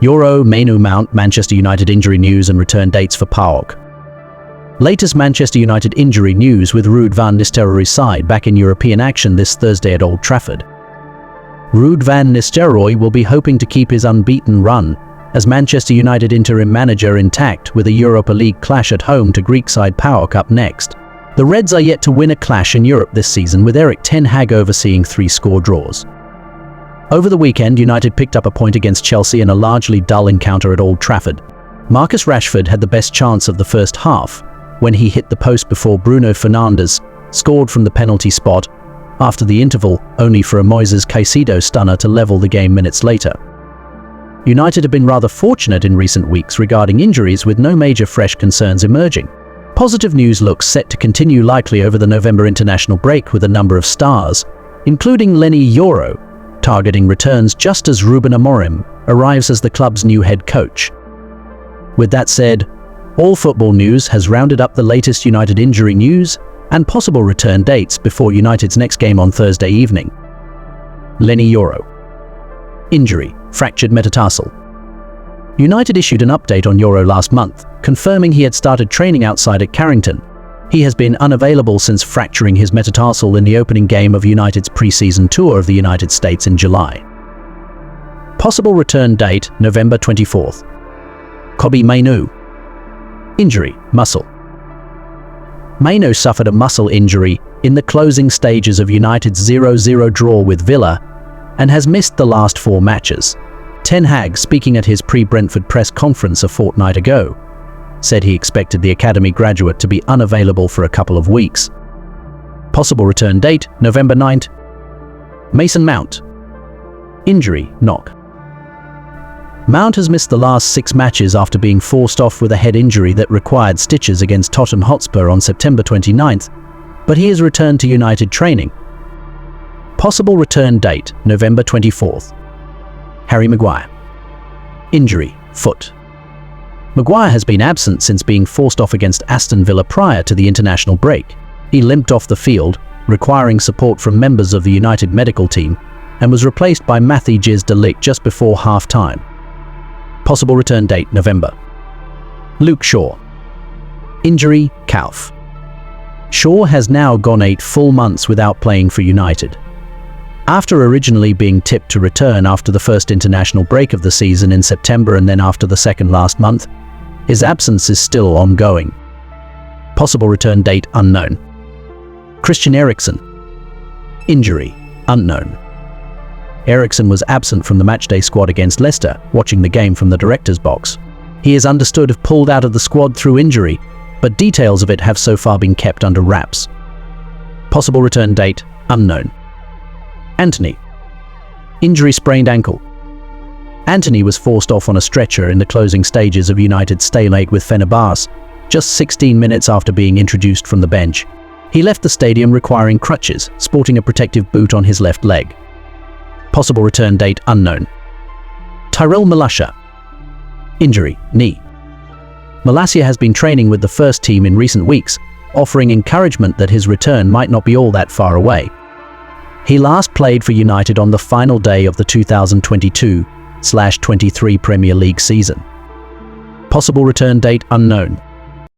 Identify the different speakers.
Speaker 1: Yoro, Mainoo Mount, Manchester United injury news and return dates for PAOK. Latest Manchester United injury news with Ruud van Nistelrooy's side back in European action this Thursday at Old Trafford. Ruud van Nistelrooy will be hoping to keep his unbeaten run as Manchester United interim manager intact with a Europa League clash at home to Greek side PAOK up next. The Reds are yet to win a clash in Europe this season, with Erik ten Hag overseeing 3 score draws. Over the weekend, United picked up a point against Chelsea in a largely dull encounter at Old Trafford. Marcus Rashford had the best chance of the first half when he hit the post before Bruno Fernandes scored from the penalty spot after the interval, only for a Moises Caicedo stunner to level the game minutes later. United have been rather fortunate in recent weeks regarding injuries, with no major fresh concerns emerging. Positive news looks set to continue likely over the November international break, with a number of stars, including Lenny Yoro, targeting returns just as Ruben Amorim arrives as the club's new head coach. With that said, All Football News has rounded up the latest United injury news and possible return dates before United's next game on Thursday evening. Lenny Yoro. Injury: fractured metatarsal. United issued an update on Yoro last month, confirming he had started training outside at Carrington. He has been unavailable since fracturing his metatarsal in the opening game of United's pre-season tour of the United States in July. Possible return date: November 24th. Kobbie Mainoo. Injury: muscle. Mainoo suffered a muscle injury in the closing stages of United's 0-0 draw with Villa and has missed the last 4 matches. Ten Hag, speaking at his pre-Brentford press conference a fortnight ago, said he expected the academy graduate to be unavailable for a couple of weeks. Possible return date: November 9th. Mason Mount. Injury: knock. Mount has missed the last 6 matches after being forced off with a head injury that required stitches against Tottenham Hotspur on September 29th, but he has returned to United training. Possible return date: November 24th. Harry Maguire. Injury: foot. Maguire has been absent since being forced off against Aston Villa prior to the international break. He limped off the field, requiring support from members of the United medical team, and was replaced by Matthijs de Ligt just before half-time. Possible return date: November. Luke Shaw. Injury: calf. Shaw has now gone 8 full months without playing for United. After originally being tipped to return after the first international break of the season in September and then after the second last month, his absence is still ongoing. Possible return date: unknown. Christian Eriksen. Injury: unknown. Eriksen was absent from the matchday squad against Leicester, watching the game from the director's box. He is understood to have pulled out of the squad through injury, but details of it have so far been kept under wraps. Possible return date: unknown. Antony. Injury: sprained ankle. Antony was forced off on a stretcher in the closing stages of United's stalemate with Fenerbahce, just 16 minutes after being introduced from the bench. He left the stadium requiring crutches, sporting a protective boot on his left leg. Possible return date: unknown. Tyrell Malacia. Injury: knee. Malacia has been training with the first team in recent weeks, offering encouragement that his return might not be all that far away. He last played for United on the final day of the 2022/23 Premier League season. Possible return date: unknown.